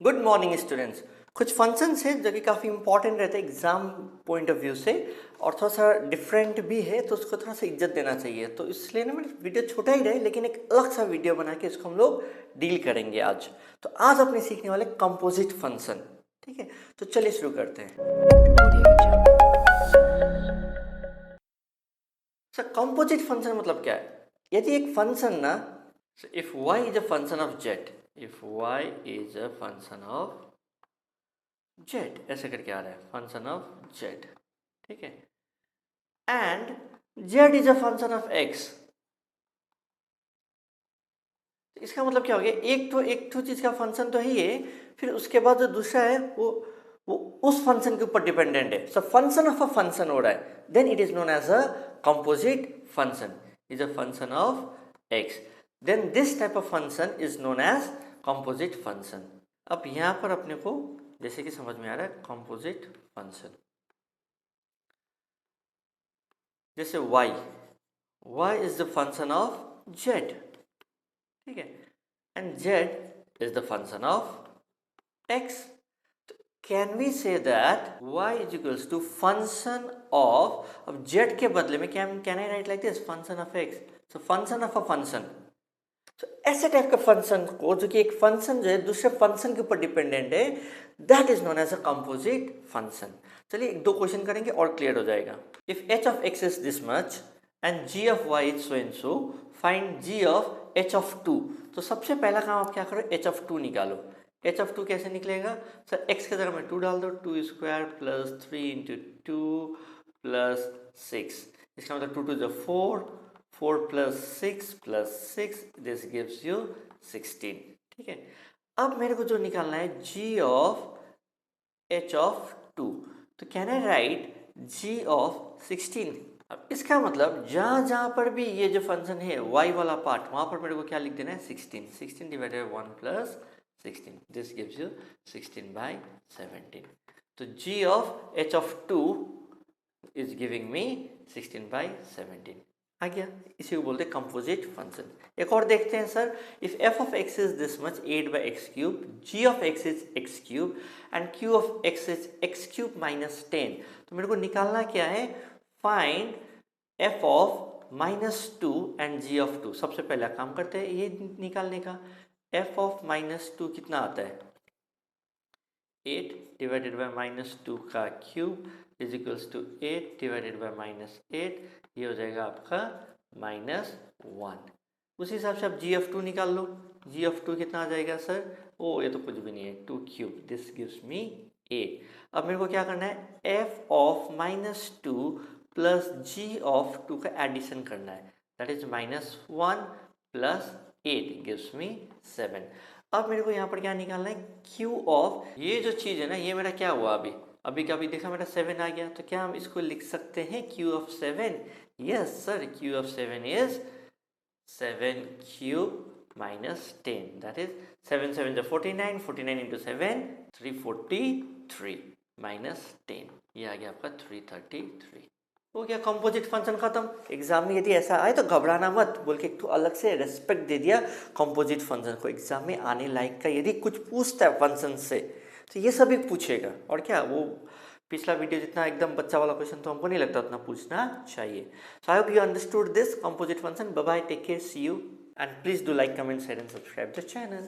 Good morning students. कुछ functions हैं जो कि काफ़ी इंपॉर्टेंट रहते हैं एग्जाम पॉइंट ऑफ व्यू से और थोड़ा सा डिफरेंट भी है, तो उसको थोड़ा सा इज्जत देना चाहिए। तो इसलिए ना मेरा वीडियो छोटा ही रहे, लेकिन एक अलग सा वीडियो बना के इसको हम लोग डील करेंगे आज। तो आज अपने सीखने वाले कंपोजिट फंक्शन, ठीक है। तो चलिए शुरू करते हैं। सर कंपोजिट फंक्शन मतलब क्या है? यदि एक फंक्शन ना, if y is a function of z, if y is a function of z, ऐसे करके आ रहा है फंक्शन ऑफ z, ठीक है, and z is a function of x। इसका मतलब क्या हो गया? एक तो चीज का फंक्शन तो है ये, फिर उसके बाद जो दूसरा है वो उस फंक्शन के ऊपर डिपेंडेंट है। So function of a function हो रहा है, then it is known as a composite function, is a function of x, then this type of function is known as composite function. अब यहां पर अपने को जैसे कि समझ में आ रहा है कंपोजिट फंक्शन, जैसे y is the function of z, ठीक है, and z is the function of x। Can we say that y is equals to function of, अब z के बदले में can I write like this function of x, so function of a function. तो ऐसे type के function को, जो कि एक फंक्शन जो है दूसरे फंक्शन के ऊपर डिपेंडेंट है, that is known as a composite function. चलिए एक दो क्वेश्चन करेंगे और क्लियर हो जाएगा। If h of x is this much and g of y is so and so, find g of h of 2। तो सबसे पहला काम आप क्या करो, h ऑफ 2 निकालो। h ऑफ 2 कैसे निकलेगा सर? x के जगह में 2 डाल दो, 2 स्क्वायर प्लस 3 इंटू 2 प्लस 6, इसका मतलब 2 two 4, 4 plus 6 this gives you 16, ठीक है। अब मेरे को जो निकालना है g ऑफ h ऑफ 2, तो can I right g of 16। अब इसका मतलब जहां जहां पर भी ये जो फंक्शन है y वाला पार्ट, वहां पर मेरे को क्या लिख देना है 16, 16 divided 1 plus 16, this gives you 16/17। तो g of h of 2 is giving me 16/17 आ गया। इसी को बोलते हैं कंपोजिट फंक्शन। एक और देखते हैं sir, if f of x is this much 8/x cube, g of x is x cube and q of x is x cube minus 10। तो मेरे को निकालना क्या है, find f of -2 and g of 2। सबसे पहला काम करते हैं ये निकालने का। f ऑफ -2 कितना आता है? 8 डिवाइडेड बाय -2 का cube is equals to 8 divided by -8, ये हो जाएगा आपका -1। उसी हिसाब से आप g ऑफ 2 निकाल लो। g ऑफ 2 कितना आ जाएगा सर? ओ ये तो कुछ भी नहीं है, 2 क्यूब, दिस गिव्स मी 8। अब मेरे को क्या करना है, f of -2 plus g of 2 का एडिशन करना है, that is -1 plus 8 gives me 7। अब मेरे को यहाँ पर क्या निकालना है, Q ऑफ, ये जो चीज़ है ना, ये मेरा क्या हुआ अभी अभी का अभी देखा मेरा 7 आ गया, तो क्या हम इसको लिख सकते हैं Q of 7? Yes sir, Q of 7 is 7 cube minus 10, that is 7 7 जो 49, 49 इंटू 7 343 माइनस 10, ये आ गया आपका 333। हो गया कंपोजिट फंक्शन खत्म। एग्जाम में यदि ऐसा आए तो घबराना मत, बोल के एक तो अलग से रेस्पेक्ट दे दिया कंपोजिट फंक्शन को। एग्जाम में आने लायक का यदि कुछ पूछता है फंक्शन से तो ये सभी पूछेगा, और क्या वो पिछला वीडियो जितना एकदम बच्चा वाला क्वेश्चन तो हमको नहीं लगता उतना पूछना चाहिए। So I hope you understood this composite function. Bye bye, take care, see you, and please do like, comment, share and subscribe the channel.